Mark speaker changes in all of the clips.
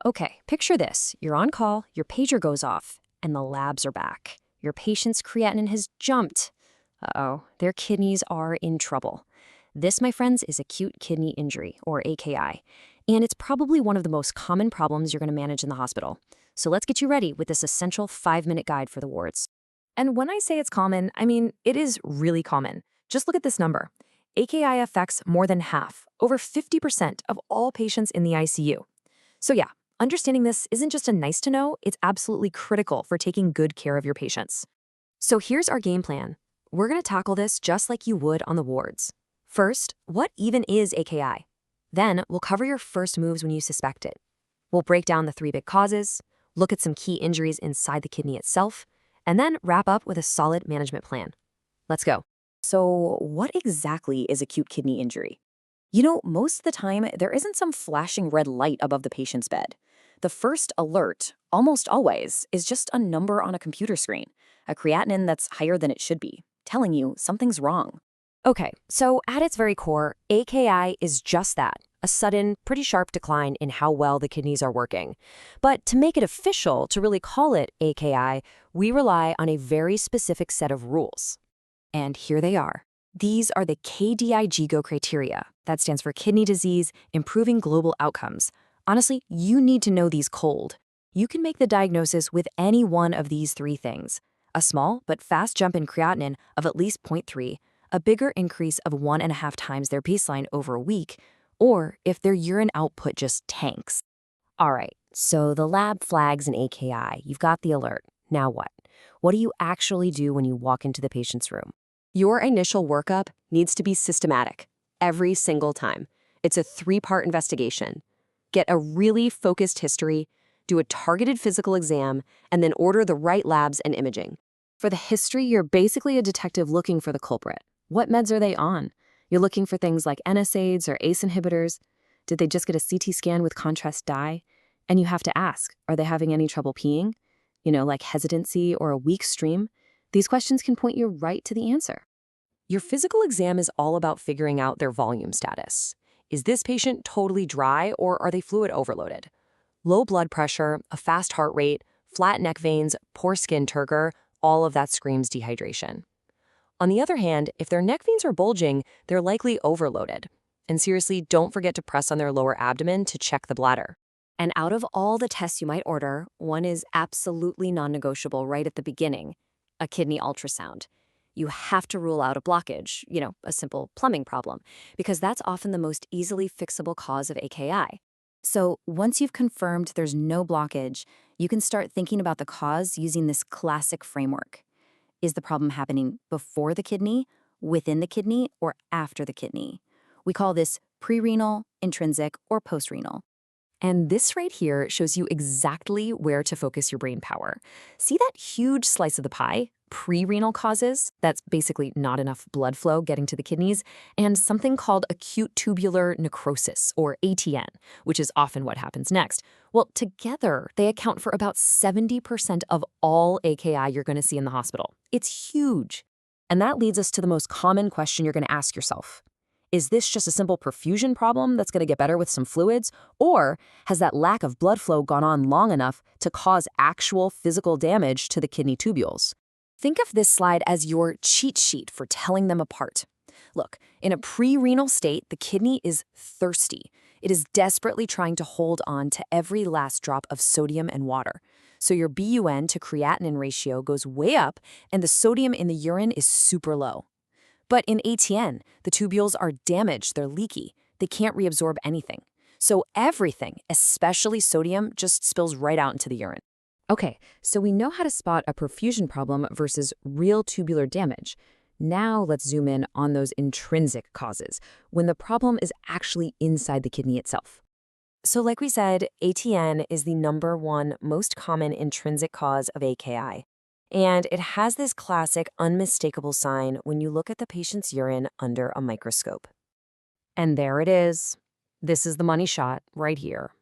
Speaker 1: Okay, picture this. You're on call, your pager goes off, and the labs are back. Your patient's creatinine has jumped. Uh-oh, their kidneys are in trouble. This, my friends, is acute kidney injury, or AKI, and it's probably one of the most common problems you're going to manage in the hospital. So let's get you ready with this essential 5-minute guide for the wards.
Speaker 2: And when I say it's common, I mean it is really common. Just look at this number. AKI affects more than half, over 50% of all patients in the ICU. So yeah, understanding this isn't just a nice to know, it's absolutely critical for taking good care of your patients. So here's our game plan. We're going to tackle this just like you would on the wards. First, what even is AKI? Then we'll cover your first moves when you suspect it. We'll break down the 3 big causes, look at some key injuries inside the kidney itself, and then wrap up with a solid management plan. Let's go.
Speaker 1: So, what exactly is acute kidney injury? Most of the time, there isn't some flashing red light above the patient's bed. The first alert, almost always, is just a number on a computer screen, a creatinine that's higher than it should be, telling you something's wrong.
Speaker 2: Okay, so at its very core, AKI is just that, a sudden, pretty sharp decline in how well the kidneys are working. But to make it official, to really call it AKI, we rely on a very specific set of rules. And here they are. These are the KDIGO criteria. That stands for Kidney Disease Improving Global Outcomes. Honestly, you need to know these cold. You can make the diagnosis with any one of these 3 things. A small but fast jump in creatinine of at least 0.3, a bigger increase of 1.5 times their baseline over a week, or if their urine output just tanks.
Speaker 1: All right, so the lab flags an AKI. You've got the alert. Now what? What do you actually do when you walk into the patient's room?
Speaker 3: Your initial workup needs to be systematic, every single time. It's a 3-part investigation. Get a really focused history, do a targeted physical exam, and then order the right labs and imaging. For the history, you're basically a detective looking for the culprit. What meds are they on? You're looking for things like NSAIDs or ACE inhibitors. Did they just get a CT scan with contrast dye? And you have to ask, are they having any trouble peeing? Like hesitancy or a weak stream? These questions can point you right to the answer. Your physical exam is all about figuring out their volume status. Is this patient totally dry or are they fluid overloaded? Low blood pressure, a fast heart rate, flat neck veins, poor skin turgor, all of that screams dehydration. On the other hand, if their neck veins are bulging, they're likely overloaded. And seriously, don't forget to press on their lower abdomen to check the bladder.
Speaker 1: And out of all the tests you might order, one is absolutely non-negotiable right at the beginning, a kidney ultrasound. You have to rule out a blockage, a simple plumbing problem, because that's often the most easily fixable cause of AKI. So once you've confirmed there's no blockage, you can start thinking about the cause using this classic framework. Is the problem happening before the kidney, within the kidney, or after the kidney? We call this pre-renal, intrinsic, or post-renal.
Speaker 2: And this right here shows you exactly where to focus your brain power. See that huge slice of the pie? Pre-renal causes, that's basically not enough blood flow getting to the kidneys, and something called acute tubular necrosis, or ATN, which is often what happens next. Well, together, they account for about 70% of all AKI you're going to see in the hospital. It's huge. And that leads us to the most common question you're going to ask yourself. Is this just a simple perfusion problem that's going to get better with some fluids? Or has that lack of blood flow gone on long enough to cause actual physical damage to the kidney tubules? Think of this slide as your cheat sheet for telling them apart. Look, in a pre-renal state, the kidney is thirsty. It is desperately trying to hold on to every last drop of sodium and water. So your BUN to creatinine ratio goes way up, and the sodium in the urine is super low. But in ATN, the tubules are damaged, they're leaky, they can't reabsorb anything. So everything, especially sodium, just spills right out into the urine. Okay, so we know how to spot a perfusion problem versus real tubular damage. Now let's zoom in on those intrinsic causes, when the problem is actually inside the kidney itself. So like we said, ATN is the #1 most common intrinsic cause of AKI. And it has this classic unmistakable sign when you look at the patient's urine under a microscope. And there it is. This is the money shot right here.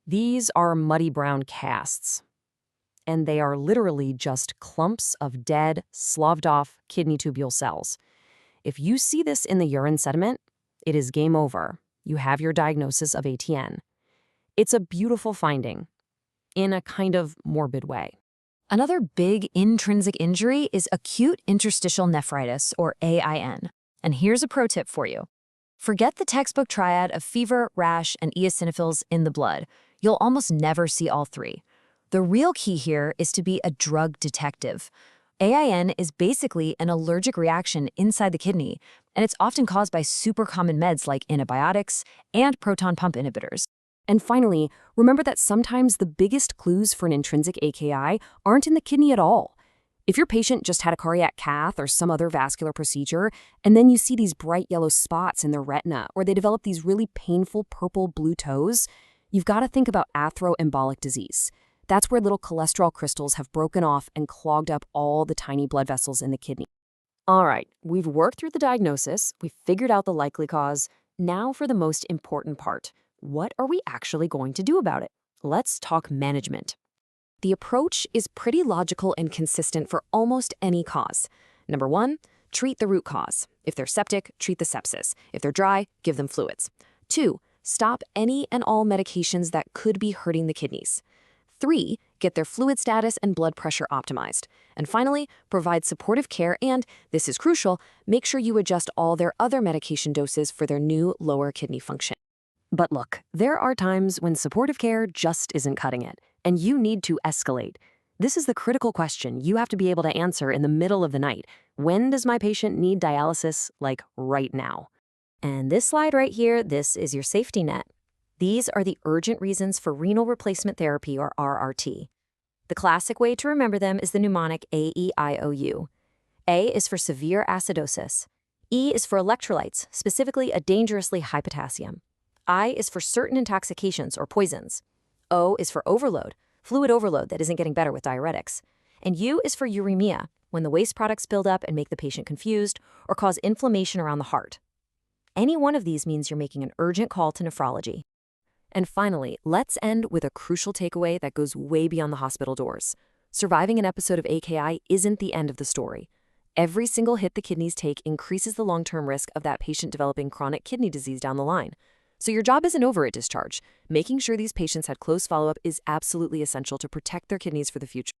Speaker 2: These are muddy brown casts. And they are literally just clumps of dead, sloughed-off kidney tubule cells. If you see this in the urine sediment, it is game over. You have your diagnosis of ATN. It's a beautiful finding in a kind of morbid way. Another big intrinsic injury is acute interstitial nephritis, or AIN. And here's a pro tip for you. Forget the textbook triad of fever, rash, and eosinophils in the blood. You'll almost never see all three. The real key here is to be a drug detective. AIN is basically an allergic reaction inside the kidney, and it's often caused by super common meds like antibiotics and proton pump inhibitors.
Speaker 1: And finally, remember that sometimes the biggest clues for an intrinsic AKI aren't in the kidney at all. If your patient just had a cardiac cath or some other vascular procedure, and then you see these bright yellow spots in their retina, or they develop these really painful purple-blue toes, you've got to think about atheroembolic disease. That's where little cholesterol crystals have broken off and clogged up all the tiny blood vessels in the kidney. All right, we've worked through the diagnosis, we've figured out the likely cause. Now for the most important part. What are we actually going to do about it? Let's talk management. The approach is pretty logical and consistent for almost any cause. Number 1, treat the root cause. If they're septic, treat the sepsis. If they're dry, give them fluids. 2, stop any and all medications that could be hurting the kidneys. 3, get their fluid status and blood pressure optimized. And finally, provide supportive care and, this is crucial, make sure you adjust all their other medication doses for their new lower kidney function. But look, there are times when supportive care just isn't cutting it, and you need to escalate. This is the critical question you have to be able to answer in the middle of the night. When does my patient need dialysis? Like right now. And this slide right here, this is your safety net. These are the urgent reasons for renal replacement therapy, or RRT. The classic way to remember them is the mnemonic AEIOU. A is for severe acidosis. E is for electrolytes, specifically a dangerously high potassium. I is for certain intoxications or poisons. O is for overload, fluid overload that isn't getting better with diuretics. And U is for uremia, when the waste products build up and make the patient confused or cause inflammation around the heart. Any one of these means you're making an urgent call to nephrology. And finally, let's end with a crucial takeaway that goes way beyond the hospital doors. Surviving an episode of AKI isn't the end of the story. Every single hit the kidneys take increases the long-term risk of that patient developing chronic kidney disease down the line. So your job isn't over at discharge. Making sure these patients had close follow-up is absolutely essential to protect their kidneys for the future.